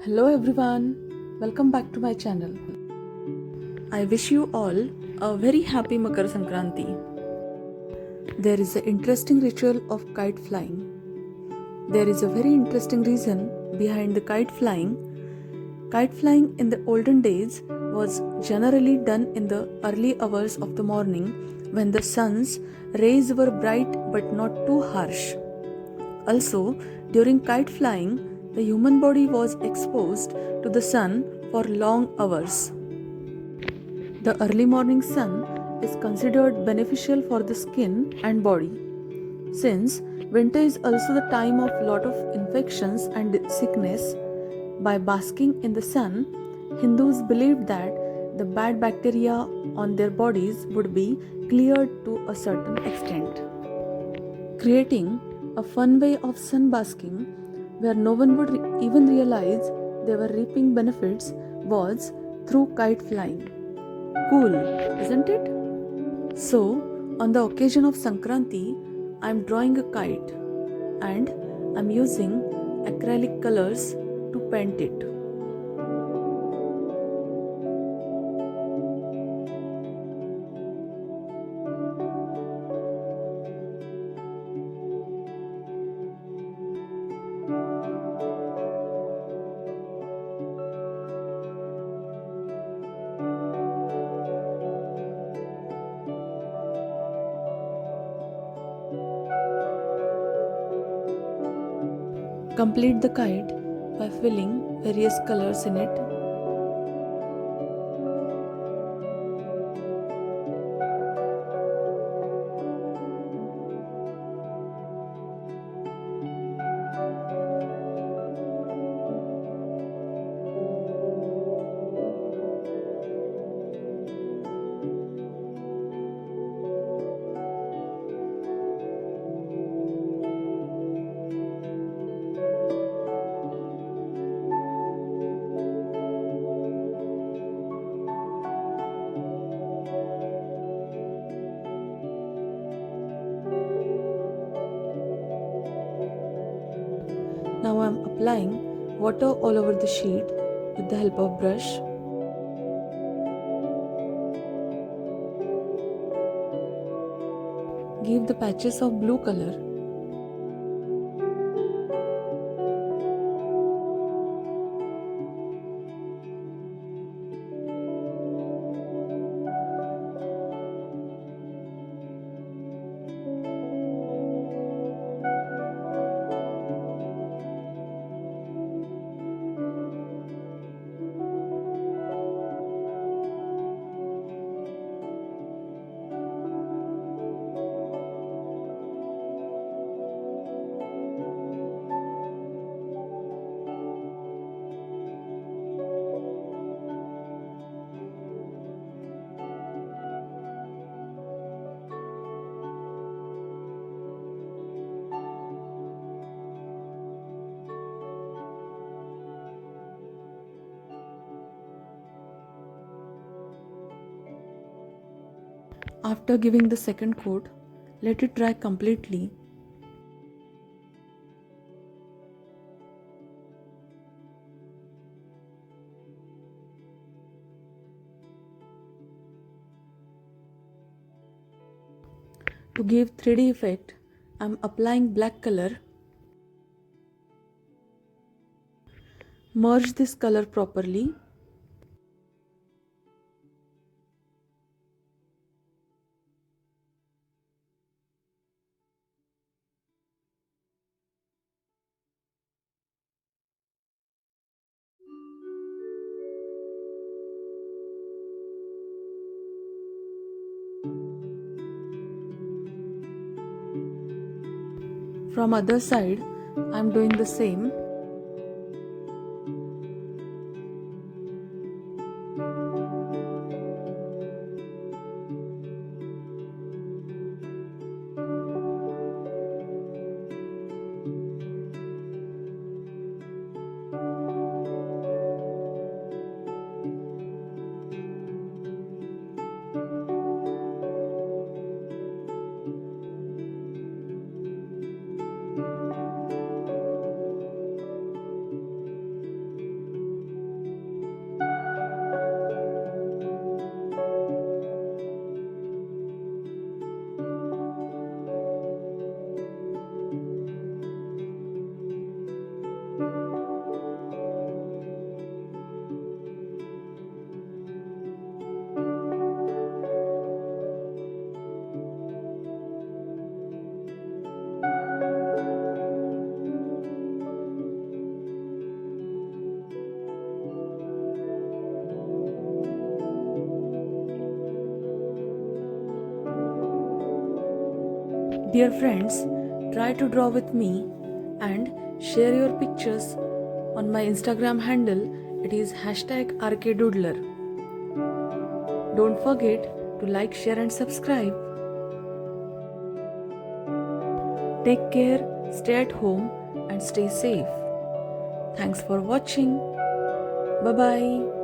Hello everyone, welcome back to my channel. I wish you all a very happy Makar Sankranti. There is an interesting ritual of kite flying. There is a very interesting reason behind the kite flying. Kite flying in the olden days was generally done in the early hours of the morning when the sun's rays were bright but not too harsh. Also, during kite flying, the human body was exposed to the sun for long hours. The early morning sun is considered beneficial for the skin and body. Since winter is also the time of lot of infections and sickness, by basking in the sun, Hindus believed that the bad bacteria on their bodies would be cleared to a certain extent. Creating a fun way of sunbasking where no one would even realize they were reaping benefits was through kite flying. Cool, isn't it? So, on the occasion of Sankranti, I am drawing a kite and I am using acrylic colors to paint it. Complete the kite by filling various colors in it. Now I am applying water all over the sheet with the help of brush. Give the patches of blue color. After giving the second coat, let it dry completely. To give 3D effect, I am applying black color. Merge this color properly. From other side, I am doing the same. Dear friends, try to draw with me and share your pictures on my Instagram handle. It is #RKDoodler. Don't forget to like, share and subscribe. Take care, stay at home and stay safe. Thanks for watching. Bye bye.